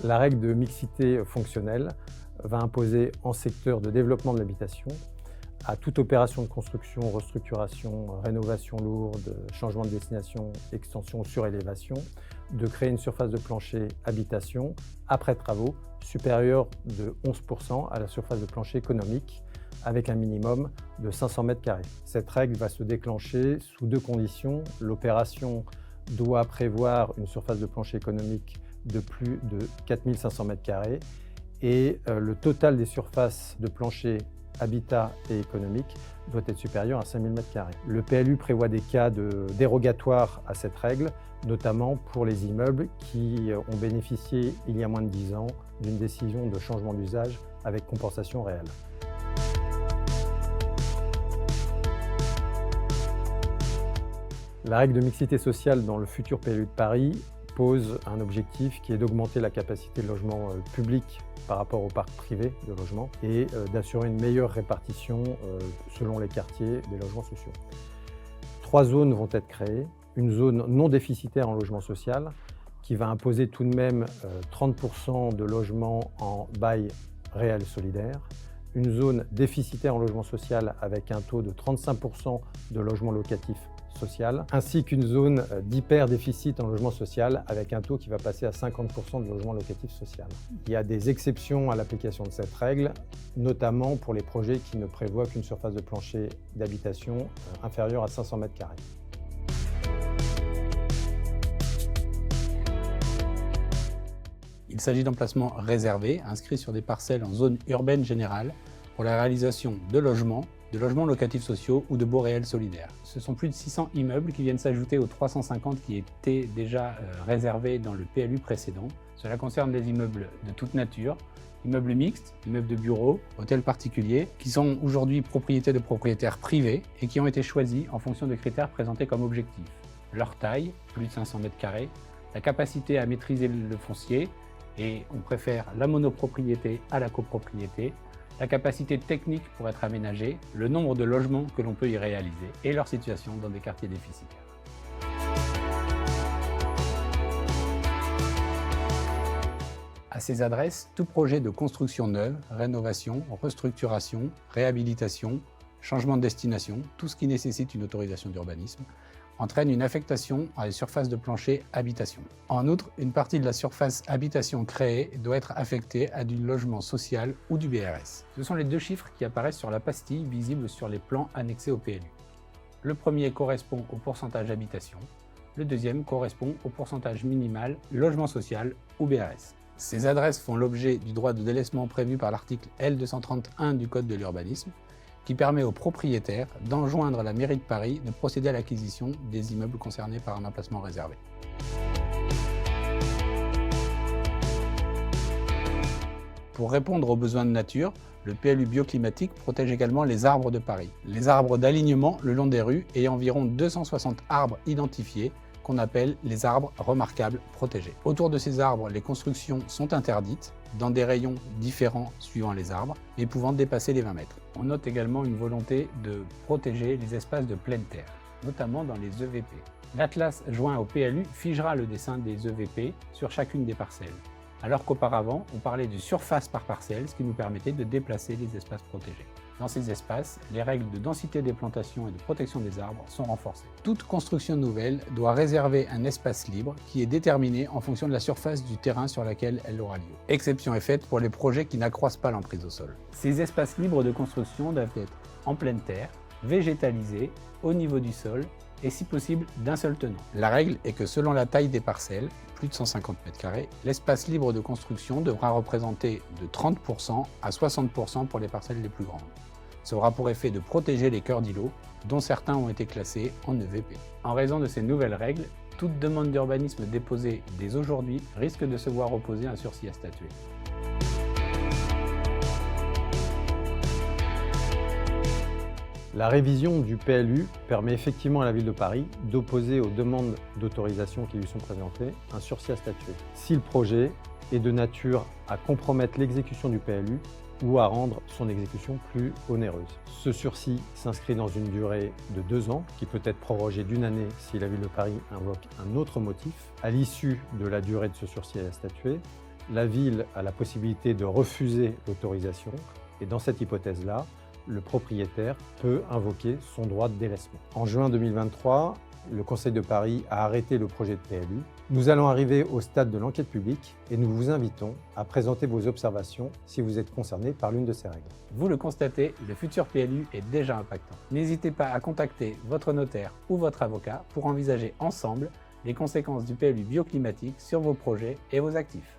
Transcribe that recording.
La règle de mixité fonctionnelle va imposer en secteur de développement de l'habitation à toute opération de construction, restructuration, rénovation lourde, changement de destination, extension ou surélévation, de créer une surface de plancher habitation après travaux supérieure de 11% à la surface de plancher économique avec un minimum de 500 m². Cette règle va se déclencher sous deux conditions. L'opération doit prévoir une surface de plancher économique de plus de 4500 m² et le total des surfaces de plancher habitat et économique doit être supérieur à 5000 m². Le PLU prévoit des cas dérogatoires à cette règle, notamment pour les immeubles qui ont bénéficié il y a moins de 10 ans d'une décision de changement d'usage avec compensation réelle. La règle de mixité sociale dans le futur PLU de Paris pose un objectif qui est d'augmenter la capacité de logement public par rapport au parc privé de logement et d'assurer une meilleure répartition selon les quartiers des logements sociaux. 3 zones vont être créées. Une zone non déficitaire en logement social qui va imposer tout de même 30% de logements en bail réel solidaire. Une zone déficitaire en logement social avec un taux de 35% de logement locatif social, ainsi qu'une zone d'hyper-déficit en logement social avec un taux qui va passer à 50% de logement locatif social. Il y a des exceptions à l'application de cette règle, notamment pour les projets qui ne prévoient qu'une surface de plancher d'habitation inférieure à 500 m². Il s'agit d'emplacements réservés, inscrits sur des parcelles en zone urbaine générale pour la réalisation de logements locatifs sociaux ou de baux réels solidaires. Ce sont plus de 600 immeubles qui viennent s'ajouter aux 350 qui étaient déjà réservés dans le PLU précédent. Cela concerne les immeubles de toute nature, immeubles mixtes, immeubles de bureaux, hôtels particuliers, qui sont aujourd'hui propriétés de propriétaires privés et qui ont été choisis en fonction de critères présentés comme objectifs. Leur taille, plus de 500 m², la capacité à maîtriser le foncier, et on préfère la monopropriété à la copropriété, la capacité technique pour être aménagée, le nombre de logements que l'on peut y réaliser et leur situation dans des quartiers déficitaires. À ces adresses, tout projet de construction neuve, rénovation, restructuration, réhabilitation, changement de destination, tout ce qui nécessite une autorisation d'urbanisme, entraîne une affectation à des surfaces de plancher habitation. En outre, une partie de la surface habitation créée doit être affectée à du logement social ou du BRS. Ce sont les deux chiffres qui apparaissent sur la pastille visible sur les plans annexés au PLU. Le premier correspond au pourcentage habitation, le deuxième correspond au pourcentage minimal logement social ou BRS. Ces adresses font l'objet du droit de délaissement prévu par l'article L230-1 du Code de l'urbanisme, qui permet aux propriétaires d'enjoindre à la mairie de Paris de procéder à l'acquisition des immeubles concernés par un emplacement réservé. Pour répondre aux besoins de nature, le PLU bioclimatique protège également les arbres de Paris. Les arbres d'alignement le long des rues et environ 260 arbres identifiés qu'on appelle les arbres remarquables protégés. Autour de ces arbres, les constructions sont interdites dans des rayons différents suivant les arbres, mais pouvant dépasser les 20 mètres. On note également une volonté de protéger les espaces de pleine terre, notamment dans les EVP. L'Atlas joint au PLU figera le dessin des EVP sur chacune des parcelles, alors qu'auparavant, on parlait de surface par parcelle, ce qui nous permettait de déplacer les espaces protégés. Dans ces espaces, les règles de densité des plantations et de protection des arbres sont renforcées. Toute construction nouvelle doit réserver un espace libre qui est déterminé en fonction de la surface du terrain sur laquelle elle aura lieu. Exception est faite pour les projets qui n'accroissent pas l'emprise au sol. Ces espaces libres de construction doivent être en pleine terre, végétalisés, au niveau du sol et si possible d'un seul tenant. La règle est que selon la taille des parcelles, plus de 150 m², l'espace libre de construction devra représenter de 30% à 60% pour les parcelles les plus grandes. Ça aura pour effet de protéger les cœurs d'îlots, dont certains ont été classés en EVP. En raison de ces nouvelles règles, toute demande d'urbanisme déposée dès aujourd'hui risque de se voir opposer un sursis à statuer. La révision du PLU permet effectivement à la Ville de Paris d'opposer aux demandes d'autorisation qui lui sont présentées un sursis à statuer, si le projet est de nature à compromettre l'exécution du PLU ou à rendre son exécution plus onéreuse. Ce sursis s'inscrit dans une durée de 2 ans, qui peut être prorogée d'1 année si la Ville de Paris invoque un autre motif. À l'issue de la durée de ce sursis à statuer, La ville a la possibilité de refuser l'autorisation et dans cette hypothèse-là, le propriétaire peut invoquer son droit de délaissement. En juin 2023, le Conseil de Paris a arrêté le projet de PLU. Nous allons arriver au stade de l'enquête publique et nous vous invitons à présenter vos observations si vous êtes concerné par l'une de ces règles. Vous le constatez, le futur PLU est déjà impactant. N'hésitez pas à contacter votre notaire ou votre avocat pour envisager ensemble les conséquences du PLU bioclimatique sur vos projets et vos actifs.